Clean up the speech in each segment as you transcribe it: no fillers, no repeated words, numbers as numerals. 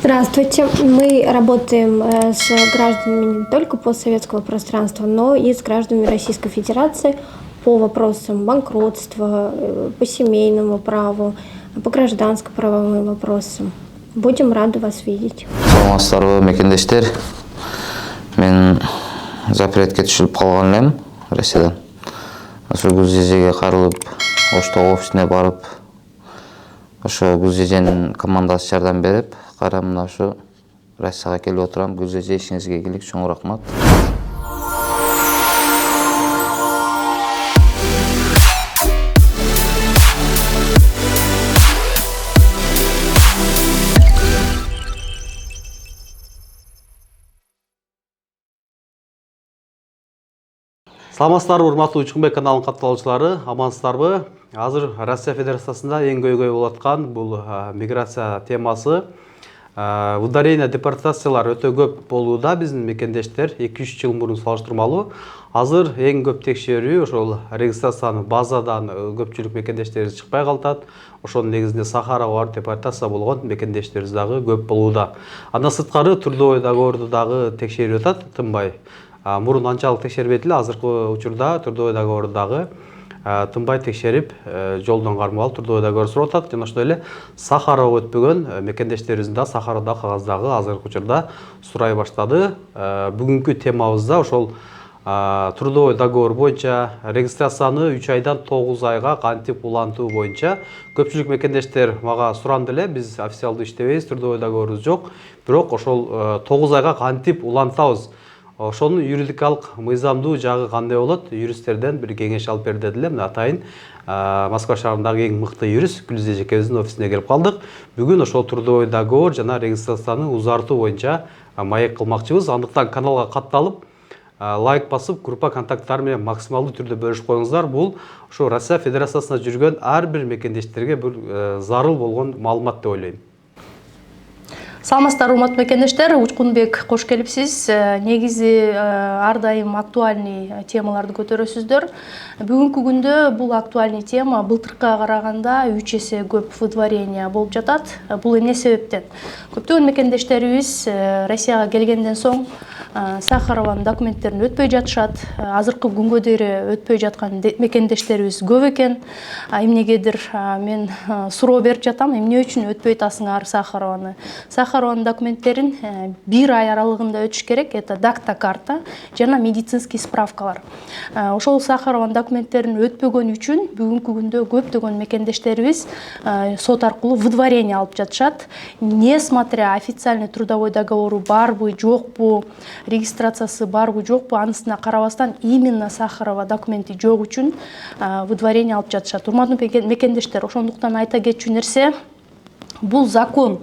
Здравствуйте. Мы работаем с гражданами не только постсоветского пространства, но и с гражданами Российской Федерации по вопросам банкротства, по семейному праву, по гражданско-правовым вопросам. Будем рады вас видеть. Саламатсыздарбы, мекендештер. Мен запретке түшүлүп калган элем Россиядан. Ошо Гүлжежеге карылып, Оштоо офисине барып, ошо Гүлжеженин командасы жардам берип, кайра мына ушу Россияга келип отурам. Гүлжеже, ишиңизге ийгилик, чоң рахмат. Саламатсыздарбы, урматтуу Учкунбек каналынын катталуучулары, амансыздарбы? Азыр Россия Федерациясында эң көйгөй болуп аткан бул миграция темасы. Ударение депортациялар өтө көп болууда биздин мекендештер 2-3 жыл мурун салыштырмалуу. Азыр эң көп текшерүү ошол регистрациянын базадан көпчүлүк мекендештерибиз чыкпай калтат. Ошонун негизинде Сахарага барып депортация болгон мекендештерибиз дагы көп болууда. Андан сырткары трудовой договорду дагы текшерип атат, тынбай. Мурун анчалык текшербейт эле, азыркы учурда трудовой договорду дагы тынбай текшерип, жолдон кармап алып трудовой договор сурап атат. Жана ошондой эле Сахарага өтпөгөн мекендештерибиздин да Сахарада кагаздагы азыркы учурда сурай баштады. Бүгүнкү темабызда ошол трудовой договор боюнча регистрацияны 3 айдан 9 айга кантип улантуу боюнча көпчүлүк мекендештер мага суранды эле. Биз официалдуу иштебейбиз, трудовой договорубуз жок. Бирок ошол 9 айга кантип улантабыз? Ошонун юридикалык мыйзамдуу жагы кандай болот? Юристтерден бир кеңеш алып бер дедилер. Мына атайын Москва шаарындагы эң мыкты юрист Гүлжеже эжекебиздин офисине келип калдык. Бүгүн ошол трудовой договор жана регистрацияны узартуу боюнча маек кылмакчыбыз. Андыктан каналга катталып, лайк басып, группа контакттары менен максималдуу түрдө бөлүшүп коюңуздар. Бул ошо Россия Федерациясында жүргөн ар бир мекендештерге бир зарыл болгон маалымат деп ойлойм. Саламатсыздар, урматтуу мекендештер, Учкунбек кош келипсиз. Негизи ар дайым актуальный темаларды көтөрөсүздөр. Бүгүнкү күндө бул актуальный тема былтыркыга караганда 3 эсе көп выдворение болуп жатат. Бул эмне себептен? Көптөгөн мекендештерибиз Россияга келгенден соң Сахарованын документтерин өтпөй жатышат. Азыркы күнгө дейин өтпөй жаткан мекендештерибиз көп экен. Эмнегедир мен суроо берип жатам, эмне үчүн өтпөй атасыңар Сахарованы? Сахарованын документтерин 1 ай аралыгында өтүш керек. Это дакта карта жана медицинский справкалар. Ошол Сахарованын документтерин өтпөгөн үчүн бүгүнкү күндө көптөгөн мекендештерибиз сот аркылуу выдворение алып жатышат. Несмотря официальный трудовой договору барбы, жокпу, регистрациясы барбы, жокпу, анысына карабастан именно Сахарова документи жок үчүн выдворение алып жатышат. Урматтуу мекендештер, ошондуктан айта кетчү нерсе, бул закон.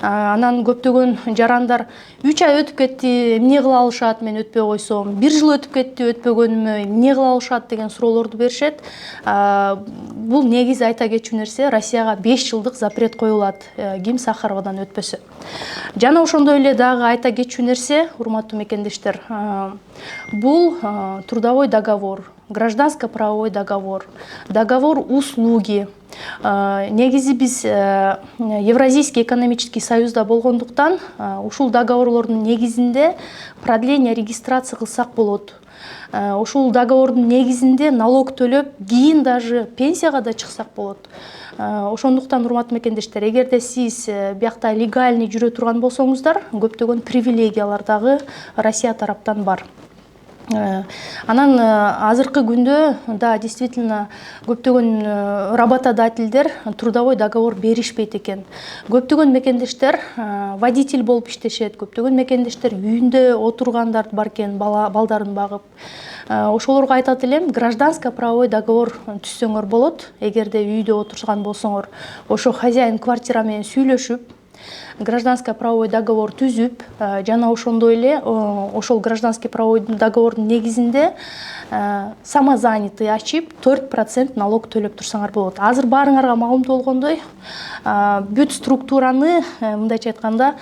Анан көптөгөн жарандар 3 ай өтүп кетти, эмне кыла алышат, мен өтпөй койсом, 1 жыл өтүп кетти, өтпөгөнүмө эмне кыла алышат деген суроолорду беришет. Бул негизи айта кетчү нерсе, Россияга 5 жылдык запрет коюлат, ким Сахаровадан өтпөсө. Жана ошондой эле дагы айта кетчү нерсе, урматтуу мекендештер, бул трудовой договор, гражданско-правовой договор, договор услуги. Негизи биз Евразийский экономический союзда болгондуктан ушул договорлордун негизинде продление регистрация кылсак болот. Ушул договордун негизинде налог төлөп, кийин даже пенсияга да чыксак болот. Ошондуктан урматтуу мекендештер, эгерде сиз биякта легальный жүрө турган болсоңуздар, көптөгөн привилегиялар дагы Россия тараптан бар. Анан азыркы күндө да действительно көптөгөн работодательдер трудовой договор беришпейт экен. Көптөгөн мекендештер водитель болуп иштешет, көптөгөн мекендештер үйүндө отургандар бар экен, балдарын багып. Ошолорго айтат элем, гражданско-правовой договор түзсөңөр болот. Эгерде үйдө отурган болсоңор, ошо хозяин квартира менен сүйлөшүп, гражданско правовой договор түзүп, жана ошондой эле ошол гражданский правовой договордун негизинде самозанятый ачып 4% налог төлөп турсаңар болот. Азыр баарыңарга маалымдуу болгондой, бүт структураны мындайча айтканда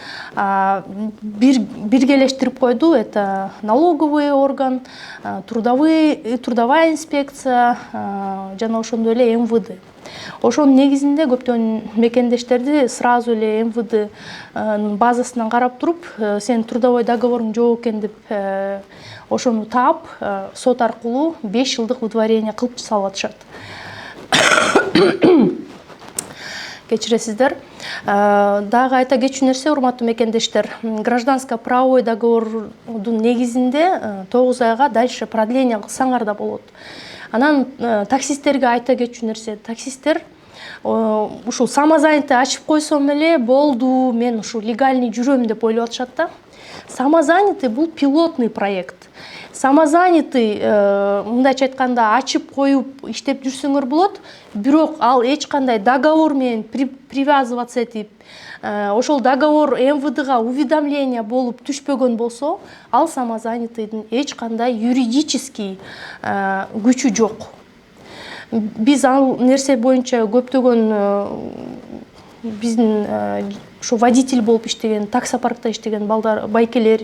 биргелештирип койду. Это налоговый орган, трудовая инспекция жана ошондой эле МВД. Ошонун негизинде көптөгөн мекендештерди сразу эле МВД базасынан карап туруп, сенин трудовой договоруң жок экен деп ошону таап, сот аркылуу 5 жылдык выдворение кылып салып атышат. Кечиресиздер. Дагы айта кетчү нерсе, урматтуу мекендештер, гражданско-правовой договордун негизинде 9 айга дальше продление кылсаңар да болот. Анан таксисттерге айта кетчү нерсе, таксисттер ушул самозанятый ачып койсом эле болду, мен ушу легальный жүрөм деп ойлоп атышат да. Самозанятый бул пилотный проект. Самозанятый, мындайча айтканда, ачып коюп иштеп жүрсөңөр болот, бирок ал эч кандай договор менен привязываться этип, ошол договор МВДга уведомление болуп түшпөгөн болсо, ал самозанятыйдын эч кандай юридический күчү жок. Биз ал нерсе боюнча көптөгөн биздин ушу водитель болуп иштеген, таксопаркта иштеген балдар, байкелер,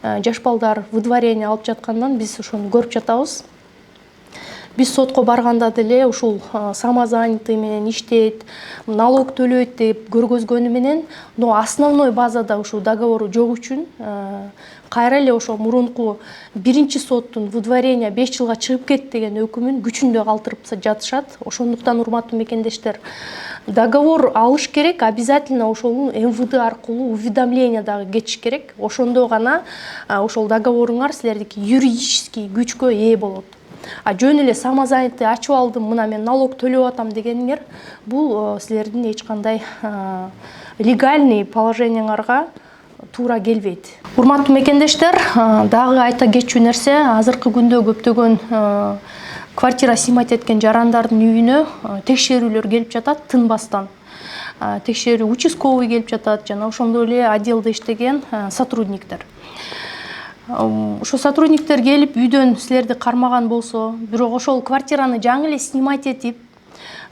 жаш балдар выдворение алып жаткандан биз ошону көрүп жатабыз. Биз сотко барганда деле ушул самозанятый менен иштейт, налог төлөйт деп көргөзгөнү менен, но основной базада ушул договору жок үчүн кайра эле ошо мурунку биринчи соттун выдворение 5 жылга чыгып кет деген өкүмүн күчүндө калтырып жатышат. Ошондуктан урматтуу мекендештер, договор алыш керек, обязательно ошол МВД аркылуу уведомление дагы кетиш керек. Ошондо гана ошол договоруңар силердики юридический күчкө ээ болот. А жөн эле самозанятый ачып алдым, мына мен налог төлөп атам дегениңер, бул силердин эч кандай легальный положениеңарга туура келбейт. Урматтуу мекендештер, дагы айта кетчү нерсе, азыркы күндө көптөгөн квартира сыймайт эткен жарандардын үйүнө текшерүүлөр келип жатат тынбастан. Текшерүү участковый келип жатат, жана ошондой эле отделде иштеген сотрудниктер. Ошо сотрудниктер келип үйдөн силерди кармаган болсо, бирок ошол квартираны жаңы эле снимать этип,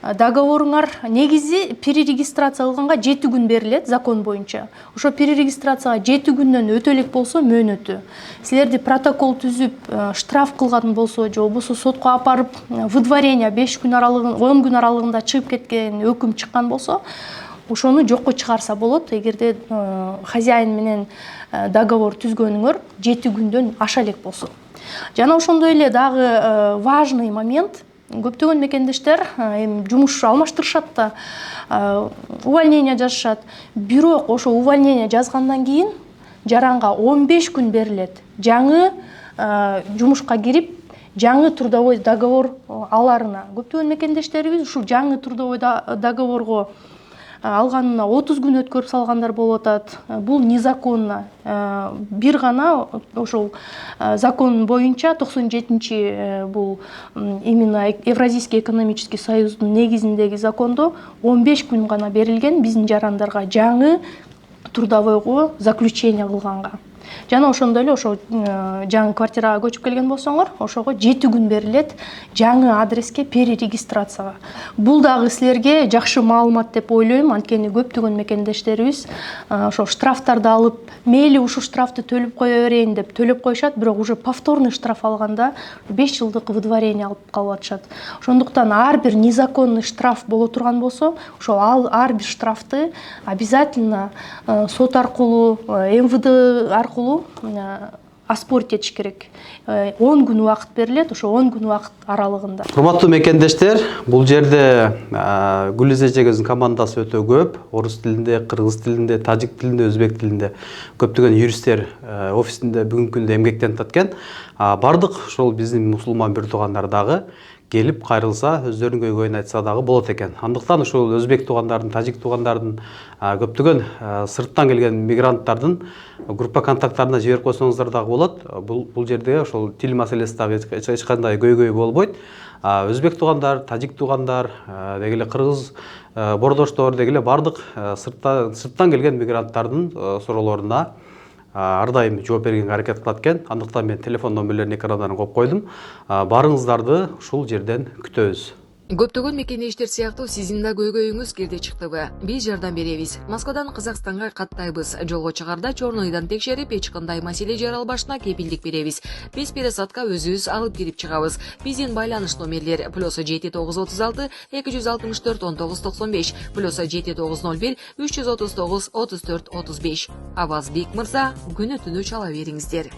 договоруңар негизи перерегистрация кылганга 7 күн берилет закон боюнча. Ошо перерегистрацияга 7 күндөн өтө элек болсо мөөнөтү. Силерди протокол түзүп, штраф кылган болсо, же болбосо сотко апарып, выдворение 5 күн аралыгында, 10 күн аралыгында чыгып кеткен өкүм чыккан болсо, ошону жокко чыгарса болот. Эгерде хозяин менен договор түзгөнүңөр 7 күндөн аша элек болсо. Жана ошондой эле дагы важный момент, көптөгөн мекендештер жумуш алмаштырышат да, увольнение жазышат. Бирок ошо увольнение жазгандан кийин жаранга 15 күн берилет. Жаңы жумушка кирип, жаңы трудовой договор аларына. Көптөгөн мекендештерибиз ушул жаңы трудовой договорго алганына 30 күн өткөрүп салгандар болуп атат. Бул незаконно. Бир гана ошол закон боюнча 97-чи бул именно Евразийский экономический союздун негизиндеги закондо 15 күн гана берилген биздин жарандарга жаңы трудовойго заключение кылганга. Жана ошондой эле ошо жаңы квартирага көчүп келген болсоңор, ошого 7 күн берилет жаңы адреске перерегистрацияга. Бул дагы силерге жакшы маалымат деп ойлойм, анткени көптөгөн мекендештерибиз ошо штрафтарды алып, мейли ушу штрафты төлөп кое берейин деп төлөп коюшат, бирок уже повторный штраф алганда 5 жылдык выдворение алып калып атышат. Ошондуктан ар бир незаконный штраф боло турган болсо, ошол ар бир штрафты обязательно сот аркылуу, МВД аркылуу оспорить этиш керек. 10 күн убакыт берилет, ошо 10 күн убакыт аралыгында. Урматтуу мекендештер, бул жерде Гүлиз эжегебиздин командасы өтө көп. Орус тилинде, кыргыз тилинде, тажик тилинде, өзбек тилинде көптөгөн юристтер офисинде бүгүнкү күндө эмгектенип аткан. Бардык ошол биздин мусулман бир туугандар дагы келип кайрылса, өздөрүнүн көйгөйүн айтса дагы болот экен. Андыктан ушул өзбек туугандардын, тажик туугандардын, көптөгөн сырттан келген мигранттардын группа контакттарына жиберип койсоңуздар дагы болот. Бул жерде ошол тил маселеси дагы эч кандай көйгөй болбойт. Өзбек туугандар, тажик туугандар, деги эле кыргыз бордоштор, деги эле бардык сырттан келген мигранттардын суроолоруна ар дайым жооп бергенге аракет кылат экен. Андыктан мен телефон номерлерин экрандан коюп койдум. Барыңыздарды ушул жерден күтөбүз. Көптөгөн мекендештер сыяктуу сиздин да көйгөйүңүз кирди чыктыбы? Биз жардам беребиз. Москвадан Казакстанга каттайбыз. Жолго чыгарда чорнойдан текшерип, эч кандай маселе жаралбашына кепилдик беребиз. Биз пересадка өзүбүз алып кирип чыгабыз. Биздин байланыш номерлер +7936 264 1995 +7901 339 34 35. Аваз Бек мырза, күнү түнү чала бериңиздер.